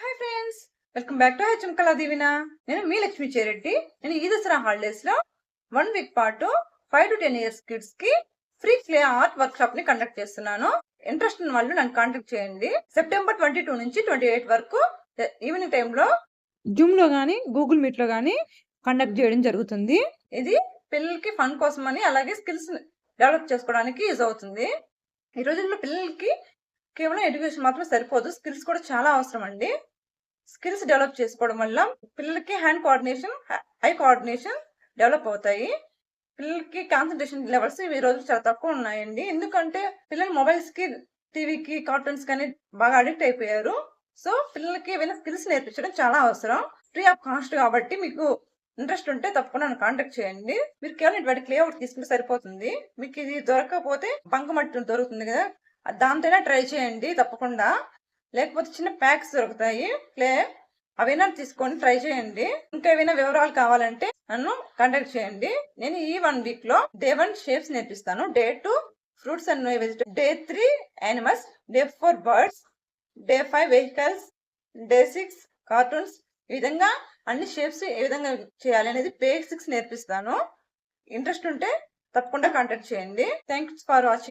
Hi friends, welcome back to HM కళా దీవెన. నేను మీ లక్ష్మీ చేరెడ్డి. నేను ఈ దసరా హాలిడేస్ లో 1 వీక్ పాటు 5 to 10 years కిడ్స్ కి free clay art work shop ని కండక్ట్ చేస్తున్నాను. ఇంట్రెస్ట్ ఉన్న వాళ్ళు నన్ను కాంటాక్ట్ చేయండి. సెప్టెంబర్ 22 నుంచి 28 వరకు ఈవినింగ్ టైంలో జూమ్ లో గానీ గూగుల్ మీట్ లో గానీ కండక్ట్ చేయడం జరుగుతుంది. ఇది పిల్లలకి ఫన్ కోసం అని, అలాగే స్కిల్స్ డెవలప్ చేసుకోవడానికి యూజ్ అవుతుంది. ఈ రోజుల్లో పిల్లలకి కేవలం ఎడ్యుకేషన్ మాత్రం సరిపోదు, స్కిల్స్ కూడా చాలా అవసరం అండి. స్కిల్స్ డెవలప్ చేసుకోవడం వల్ల పిల్లలకి hand coordination, I coordination develop అవుతాయి. పిల్లలకి కాన్సన్ట్రేషన్ లెవెల్స్ ఈ రోజు చాలా తక్కువ ఉన్నాయండి. ఎందుకంటే పిల్లలు మొబైల్స్ కి, టీవీకి, కార్టూన్స్ కానీ బాగా అడిక్ట్ అయిపోయారు. సో పిల్లలకి ఏమైనా స్కిల్స్ నేర్పించడం చాలా అవసరం. ఫ్రీ ఆఫ్ కాస్ట్ కాబట్టి మీకు ఇంట్రెస్ట్ ఉంటే తప్పకుండా నన్ను కాంటాక్ట్ చేయండి. మీరు కేవలం ఇటువంటి క్లే అవుట్ తీసుకుంటే సరిపోతుంది. మీకు ఇది దొరకకపోతే బంకమట్టి దొరుకుతుంది కదా, దాంతోనే ట్రై చేయండి తప్పకుండా. లేకపోతే చిన్న ప్యాక్స్ దొరుకుతాయి క్లే, అవైనా తీసుకొని ట్రై చేయండి. ఇంకా ఏమైనా వివరాలు కావాలంటే నన్ను కాంటాక్ట్ చేయండి. నేను ఈ 1 వీక్ లో డే 1 షేప్స్ నేర్పిస్తాను, day 2 fruits and vegetables, day 3 animals, day 4 birds, day 5 vehicles, day 6 cartoons. ఈ విధంగా అన్ని షేప్స్ ఏ విధంగా చేయాలి అనేది బేసిక్స్ నేర్పిస్తాను. ఇంట్రెస్ట్ ఉంటే తప్పకుండా కాంటాక్ట్ చేయండి. Thanks for watching.